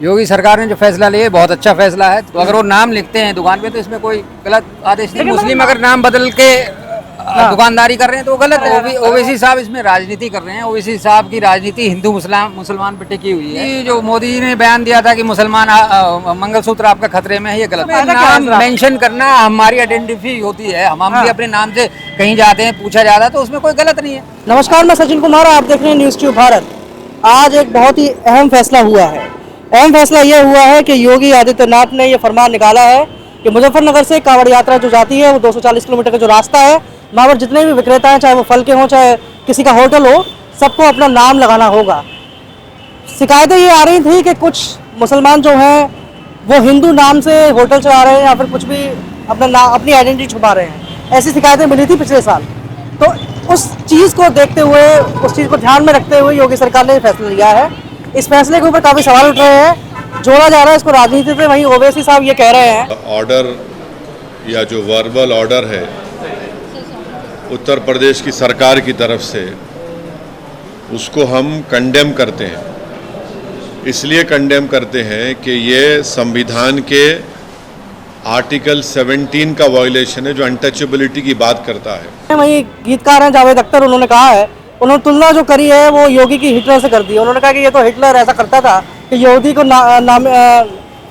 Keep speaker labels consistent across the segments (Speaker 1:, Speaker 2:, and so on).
Speaker 1: योगी सरकार ने जो फैसला लिया है बहुत अच्छा फैसला है। तो अगर वो नाम लिखते हैं दुकान पे तो इसमें कोई गलत आदेश नहीं। मुस्लिम अगर नाम बदल के दुकानदारी कर रहे हैं तो वो गलत है। ओवैसी साहब इसमें राजनीति कर रहे हैं। ओवैसी साहब की राजनीति हिंदू मुसलमान पे टिकी हुई है। जो मोदी जी ने बयान दिया था कि मुसलमान मंगलसूत्र आपका खतरे में है, ये गलत है। नाम मेंशन करना हमारी आइडेंटिटी होती है। हम भी अपने नाम से कहीं जाते हैं, पूछा जाता है, तो उसमें कोई गलत नहीं है।
Speaker 2: नमस्कार, मैं सचिन कुमार, आप देख रहे हैं न्यूज़ ट्यूब भारत। आज एक बहुत ही अहम फैसला हुआ है। अहम फैसला यह हुआ है कि योगी आदित्यनाथ ने यह फरमान निकाला है कि मुजफ्फरनगर से कांवड़ यात्रा जो जाती है वो 240 किलोमीटर का जो रास्ता है, वहाँ पर जितने भी विक्रेता हैं, चाहे वो फल के हों चाहे किसी का होटल हो, सबको अपना नाम लगाना होगा। शिकायतें ये आ रही थी कि कुछ मुसलमान जो हैं वो हिंदू नाम से होटल चला रहे हैं या फिर कुछ भी अपनी आइडेंटिटी छुपा रहे हैं। ऐसी शिकायतें मिली थी पिछले साल। तो उस चीज़ को देखते हुए, उस चीज़ को ध्यान में रखते हुए योगी सरकार ने फैसला लिया है। इस फैसले के ऊपर काफ़ी सवाल उठ रहे हैं, जोड़ा जा रहा है इसको राजनीति से। वहीं ओवैसी साहब ये कह रहे हैं
Speaker 3: ऑर्डर या जो वर्बल ऑर्डर है उत्तर प्रदेश की सरकार की तरफ से, उसको हम कंडेम करते हैं। इसलिए कंडेम करते हैं कि ये संविधान के आर्टिकल 17 का वायलेशन है, जो अनटचेबिलिटी की बात करता है।
Speaker 2: वहीं गीतकार हैं जावेद अख्तर, उन्होंने कहा है, उन्होंने तुलना जो करी है वो योगी की हिटलर से कर दी। उन्होंने कहा कि ये तो हिटलर ऐसा करता था कि यहूदी को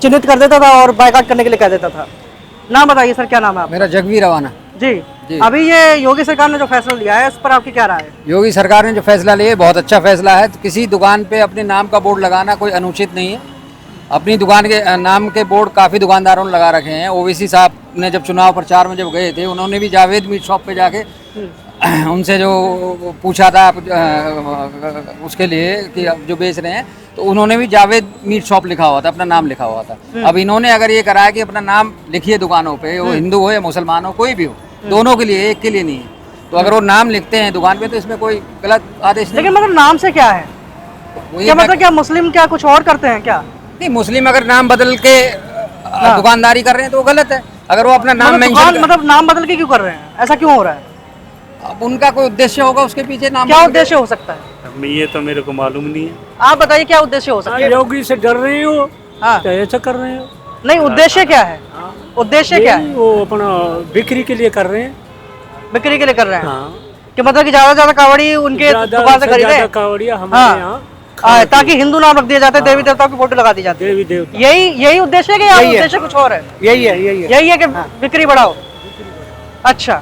Speaker 2: चिन्हित कर देता था और बायकॉट करने के लिए कह देता था। नाम बताइए सर, क्या नाम है आपका?
Speaker 1: मेरा जगवीर रवाना
Speaker 2: जी। अभी ये योगी सरकार ने जो फैसला लिया है, इस पर आपकी क्या राय है?
Speaker 1: योगी सरकार ने जो फैसला लिया है बहुत अच्छा फैसला है। तो किसी दुकान पे अपने नाम का बोर्ड लगाना कोई अनुचित नहीं है। अपनी दुकान के नाम के बोर्ड काफ़ी दुकानदारों ने लगा रखे हैं। ओवैसी साहब ने जब चुनाव प्रचार में जब गए थे, उन्होंने भी जावेद मीट शॉप पे जाके उनसे जो पूछा था उसके लिए कि जो बेच रहे हैं, तो उन्होंने भी जावेद मीट शॉप लिखा हुआ था, अपना नाम लिखा हुआ था। अब इन्होंने अगर ये करा है कि अपना नाम लिखिए दुकानों पे, वो हिंदू हो या मुसलमान हो, कोई भी हो, दोनों के लिए, एक के लिए नहीं है। तो अगर वो नाम लिखते हैं दुकान पे तो इसमें कोई गलत आदेश नहीं।
Speaker 2: लेकिन मतलब नाम से क्या है? क्या मतलब क्या मुस्लिम क्या कुछ और करते हैं क्या?
Speaker 1: नहीं, मुस्लिम अगर नाम बदल के दुकानदारी कर रहे हैं तो वो गलत है। अगर वो अपना नाम
Speaker 2: मतलब नाम बदल के क्यों कर रहे हैं? ऐसा क्यों हो रहा है?
Speaker 1: अब उनका कोई उद्देश्य होगा उसके पीछे। नाम
Speaker 2: क्या उद्देश्य हो सकता है?
Speaker 4: ये तो मेरे को मालूम नहीं है।
Speaker 2: आप बताइए क्या उद्देश्य हो सकता है?
Speaker 4: योगी से डर रहे हो?
Speaker 2: हाँ,
Speaker 4: तो ऐसा कर रहे हो?
Speaker 2: नहीं, उद्देश्य क्या है? उद्देश्य क्या है?
Speaker 4: वो अपना बिक्री के लिए कर रहे हैं।
Speaker 2: बिक्री के लिए कर रहे हैं?
Speaker 4: हाँ।
Speaker 2: कि मतलब कि ज्यादा कावड़ी उनके दुकान से खरीदे,
Speaker 4: कावड़िया हमारे यहाँ,
Speaker 2: ताकि हिंदू नाम रख दिया जाता है, देवी देवताओं की फोटो लगा दी जाती है।
Speaker 4: देवी देवता,
Speaker 2: यही उद्देश्य है कि या उद्देश्य कुछ और है? यही है कि बिक्री बढ़ाओ। अच्छा,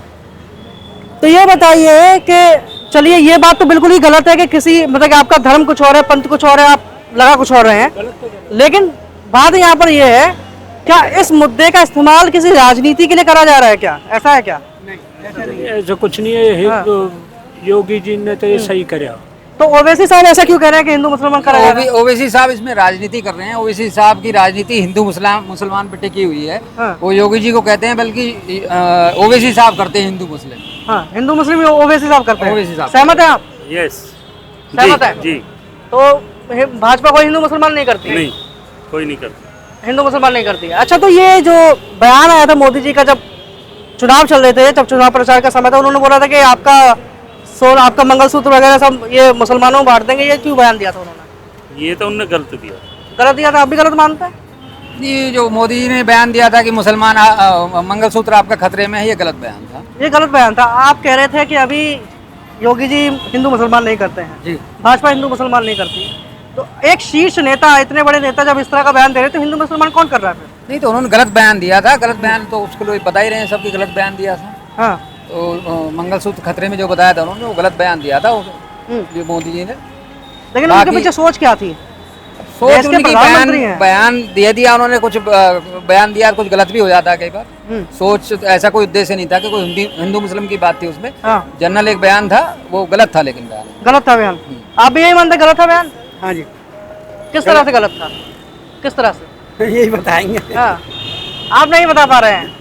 Speaker 2: तो ये बताइए कि चलिए, ये बात तो बिल्कुल ही गलत है कि किसी मतलब कि आपका धर्म कुछ और है, पंथ कुछ और है, आप लगा कुछ और रहे हैं। लेकिन बात यहाँ पर ये है, क्या इस मुद्दे का इस्तेमाल किसी राजनीति के लिए करा जा रहा है क्या? ऐसा है क्या?
Speaker 4: ऐसा कुछ नहीं है। योगी जी ने तो ये सही कराया।
Speaker 2: तो ओवैसी साहब ऐसा क्यों कह रहे हैं कि हिंदू मुसलमान करा जा रहा है?
Speaker 1: ओवैसी साहब इसमें राजनीति कर रहे हैं। ओवैसी साहब की राजनीति हिंदू मुसलमान पे टिकी हुई है। वो योगी जी को कहते हैं, बल्कि ओवैसी साहब करते हैं हिंदू मुस्लिम।
Speaker 2: हाँ, हिंदू मुस्लिम ओवैसी साहब करते हैं।
Speaker 1: ओवैसी साहब
Speaker 2: सहमत है आप?
Speaker 4: यस,
Speaker 2: सहमत है
Speaker 4: जी।
Speaker 2: तो भाजपा कोई हिंदू मुसलमान नहीं करती?
Speaker 4: नहीं, कोई नहीं करता।
Speaker 2: हिंदू मुसलमान नहीं करती है। अच्छा, तो ये जो बयान आया था मोदी जी का जब चुनाव चल रहे थे, जब चुनाव प्रचार का समय था, उन्होंने बोला था कि आपका मंगलसूत्र वगैरह सब ये मुसलमानों को बांट देंगे। ये क्यों बयान दिया था उन्होंने?
Speaker 4: ये तो उन्होंने गलत दिया।
Speaker 2: गलत दिया था? आप भी गलत मानते हैं?
Speaker 1: ये जो मोदी जी ने बयान दिया था कि मुसलमान मंगलसूत्र आपका खतरे में है, ये गलत बयान था।
Speaker 2: ये गलत बयान था। आप कह रहे थे कि अभी योगी जी हिंदू मुसलमान नहीं करते हैं,
Speaker 1: जी,
Speaker 2: भाजपा हिंदू मुसलमान नहीं करती। तो एक शीर्ष नेता, इतने बड़े नेता जब इस तरह का बयान दे रहे तो हिंदू मुसलमान कौन कर रहा है फिर?
Speaker 1: नहीं, तो उन्होंने गलत बयान दिया था। गलत बयान तो उसको लोग बता ही रहे हैं, सबकी गलत बयान दिया था।
Speaker 2: हाँ,
Speaker 1: तो मंगलसूत्र खतरे में जो बताया था उन्होंने, वो गलत बयान दिया था ये मोदी जी ने।
Speaker 2: लेकिन उनके पीछे सोच क्या थी?
Speaker 1: सोच उनकी बयान दे दिया उन्होंने, कुछ बयान दिया, कुछ गलत भी हो जाता है कई बार। सोच ऐसा कोई उद्देश्य नहीं था कि कोई हिंदू मुस्लिम की बात थी उसमें। जनरल एक बयान था, वो गलत था। लेकिन बयान
Speaker 2: गलत था बयान। आप भी यही मानते गलत था बयान?
Speaker 5: हाँ जी।
Speaker 2: किस तरह से गलत था? किस तरह से?
Speaker 5: यही बताएंगे।
Speaker 2: हाँ, आप नहीं बता पा रहे हैं,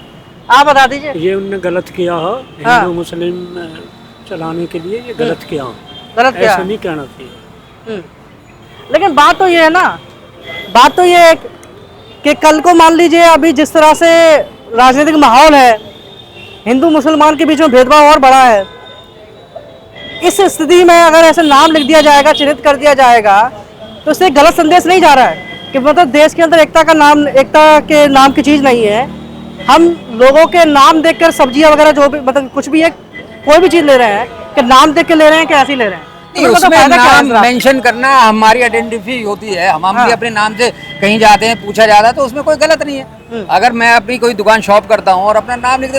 Speaker 2: आप बता दीजिए।
Speaker 4: ये उन्होंने गलत किया है। हिंदू मुस्लिम चलाने के लिए ये गलत किया।
Speaker 2: गलत किया,
Speaker 4: ऐसा नहीं कहना चाहिए।
Speaker 2: लेकिन बात तो ये है ना, बात तो ये है कि कल को मान लीजिए अभी जिस तरह से राजनीतिक माहौल है, हिंदू मुसलमान के बीच में भेदभाव और बढ़ा है। इस स्थिति में अगर ऐसे नाम लिख दिया जाएगा, चिन्हित कर दिया जाएगा, तो इससे गलत संदेश नहीं जा रहा है? कि मतलब देश के अंदर एकता के नाम की चीज़ नहीं है। हम लोगों के नाम देखकर सब्जियां वगैरह जो भी मतलब कुछ भी है, कोई भी चीज़ ले रहे हैं कि नाम देख के ले रहे हैं कि ऐसे ही ले रहे हैं।
Speaker 1: नहीं,
Speaker 2: तो मतलब
Speaker 1: उसमें
Speaker 2: फायदा क्या है
Speaker 1: नाम
Speaker 2: इसका?
Speaker 1: मेंशन करना हमारी आइडेंटिटी होती है। हम
Speaker 2: हाँ।
Speaker 1: भी अपने नाम से कहीं जाते हैं, पूछा जाता है, तो उसमें कोई गलत नहीं है। अगर मैं अपनी कोई दुकान शॉप करता हूँ और अपना नाम लिख देता